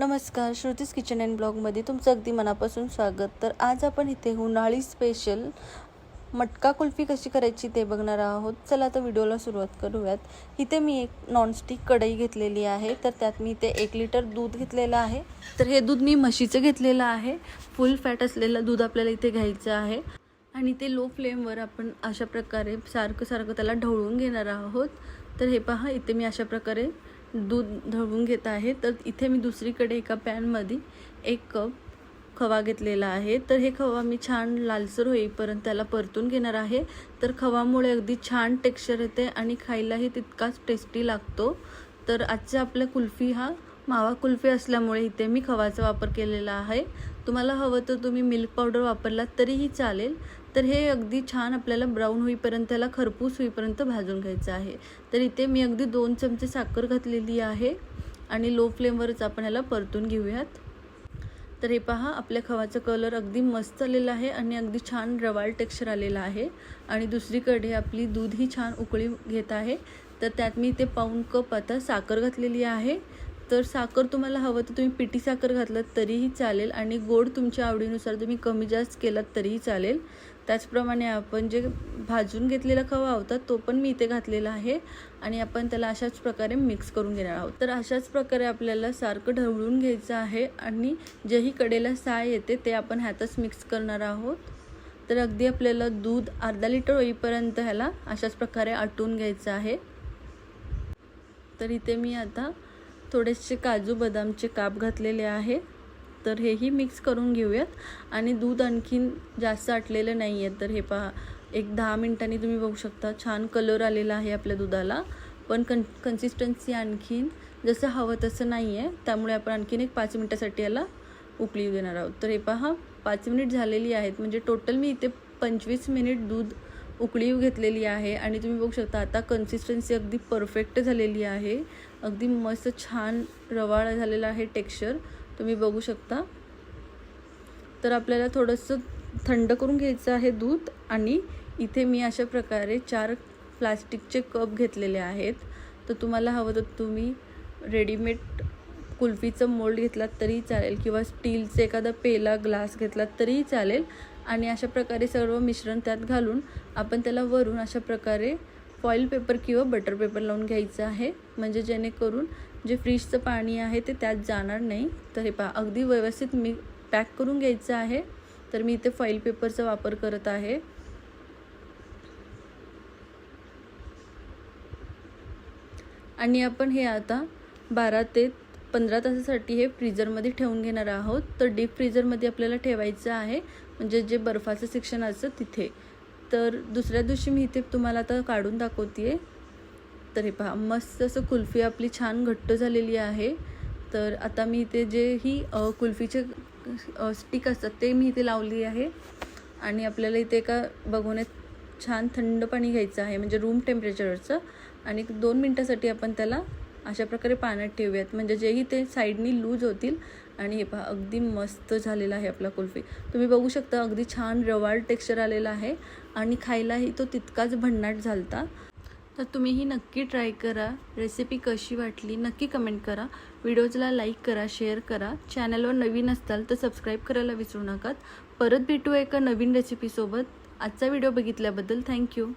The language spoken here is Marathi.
नमस्कार, श्रुतीज किचन अँड ब्लॉगमध्ये तुमचं अगदी मनापासून स्वागत. तर आज आपण इथे उन्हाळी स्पेशल मटका कुल्फी कशी करायची ते बघणार आहोत. चला आता व्हिडिओला सुरुवात करूयात. इथे मी एक नॉनस्टिक कढई घेतलेली आहे. तर त्यात मी इथे 1 लिटर दूध घेतलेलं आहे. तर हे दूध मी म्हशीचं घेतलेलं आहे. फुल फॅट असलेलं दूध आपल्याला इथे घ्यायचं आहे आणि ते लो फ्लेमवर आपण अशा प्रकारे सारखं त्याला ढवळून घेणार आहोत. तर हे पहा, इथे मी अशा प्रकारे दूध ढवळून घेत आहे. तर इथे मी दुसरीकडे एका पॅनमध्ये 1 कप खवा घेतलेला आहे. तर हे खवा मी छान लालसर होईपर्यंत त्याला परतून घेणार आहे. तर खवामुळे अगदी छान टेक्स्चर येते आणि खायलाही तितकाच टेस्टी लागतो. तर आजच्या आपल्या कुल्फी हा मावा कुल्फी असल्यामुळे इथे मी खवाचा वापर केलेला आहे. तुम्हाला हवं तर तुम्ही मिल्क पावडर वापरलात तरीही चालेल. तर हे अगदी छान आपल्याला ब्राऊन होईपर्यंत, त्याला खरपूस होईपर्यंत भाजून घ्यायचं आहे. तर इथे मी अगदी 2 चमचे साखर घातलेली आहे आणि लो फ्लेमवरच आपण ह्याला परतून घेऊयात. तर हे पहा, आपल्या खवाचा कलर अगदी मस्त आलेला आहे आणि अगदी छान रवाळ टेक्स्चर आलेला आहे. आणि दुसरीकडे आपली दूध ही छान उकळी घेत आहे. तर त्यात मी इथे पाऊण कप आता साखर घातलेली आहे. तर साखर तुम्हाला हवं तर तुम्ही पिठी साखर घातलात तरीही चालेल आणि गोड तुमच्या आवडीनुसार तुम्ही कमी जास्त केलात तरीही चालेल. त्याचप्रमाणे आपण जे भाजून घेतलेला खवा होता तो पण मी इथे घातलेला आहे आणि आपण त्याला अशाच प्रकारे मिक्स करून घेणार आहोत. तर अशाच प्रकारे आपल्याला सारखं ढवळून घ्यायचं आहे आणि जेही कडेला साय येते ते आपण ह्यातच मिक्स करणार आहोत. तर अगदी आपल्याला दूध अर्धा लिटर होईपर्यंत ह्याला अशाच प्रकारे आटून घ्यायचं आहे. तर इथे मी आता थोडेसे काजू बदामचे काप घातलेले आहे. तर हेही मिक्स करून घेऊयात. आणि दूध आणखीन जास्त आटलेलं नाही आहे. तर हे पहा, एक 10 मिनिटांनी तुम्ही बघू शकता छान कलर आलेला आहे आपल्या दुधाला. पण कन्सिस्टन्सी आणखीन जसं हवं तसं नाही आहे. त्यामुळे आपण आणखीन एक 5 मिनिटासाठी याला उकळी देणार आहोत. तर हे पहा, 5 मिनिट झालेली आहेत. म्हणजे टोटल मी इथे 25 मिनिट दूध उकळी घेतलेली आहे. आणि तुम्ही बघू शकता आता कन्सिस्टन्सी अगदी परफेक्ट झालेली आहे. अगदी मस्त छान रवाळ झालेला आहे टेक्स्चर, तुम्ही बघू शकता. तर आपल्याला थोडंसं थंड करून घ्यायचं आहे दूध. आणि इथे मी अशा प्रकारे 4 प्लास्टिकचे कप घेतलेले आहेत. तर तुम्हाला हवं तर तुम्ही रेडीमेड कुल्फीचं मोल्ड घेतलात तरीही चालेल किंवा स्टीलचं एखादा पेला ग्लास घेतलात तरीही चालेल. आणि अशा प्रकारे सर्व मिश्रण त्यात घालून आपण त्याला वरून अशा प्रकारे फॉईल पेपर किंवा बटर पेपर लावून घ्यायचं आहे. म्हणजे जेणेकरून जे फ्रीजचं पाणी आहे ते त्यात जाणार नाही. तर हे पहा, अगदी व्यवस्थित मी पॅक करून घ्यायचं आहे. तर मी इथे फॉईल पेपरचा वापर करत आहे. आणि आपण हे आता 12 ते 15 तासासाठी हे फ्रीजरमध्ये ठेवून घेणार आहोत. तर डीप फ्रीजरमध्ये आपल्याला ठेवायचं आहे, म्हणजे जे बर्फाचं सेक्शन असतं तिथे. तर दुसऱ्या दिवशी मी इथे तुम्हाला आता काढून दाखवते. तर हे पहा, मस्त असं कुल्फी आपली छान घट्ट झालेली आहे. तर आता मी इथे जे ही कुल्फीचे स्टिक असतात ते मी इथे लावली आहे. आणि आपल्याला इथे एका बघून छान थंड पाणी घ्यायचं आहे, म्हणजे रूम टेम्परेचरचं. आणि 2 मिनटासाठी आपण त्याला अशा प्रकारे पाण्यात ठेवूयात, म्हणजे जेही ते साईडनी लूज होतील. आणि हे पहा, अगदी मस्त झालेला आहे आपला कुल्फी. तुम्ही बघू शकता अगदी छान रवाळ टेक्स्चर आलेला आहे आणि खायलाही तो तितकाच भन्नाट झालता. तर तुम्हीही नक्की ट्राय करा. रेसिपी कशी वाटली नक्की कमेंट करा. व्हिडिओजला लाईक करा, शेअर करा. चॅनलवर नवीन असताल तर सबस्क्राईब करायला विसरू नका. परत भेटू एका नवीन रेसिपीसोबत. आजचा व्हिडिओ बघितल्याबद्दल थँक्यू.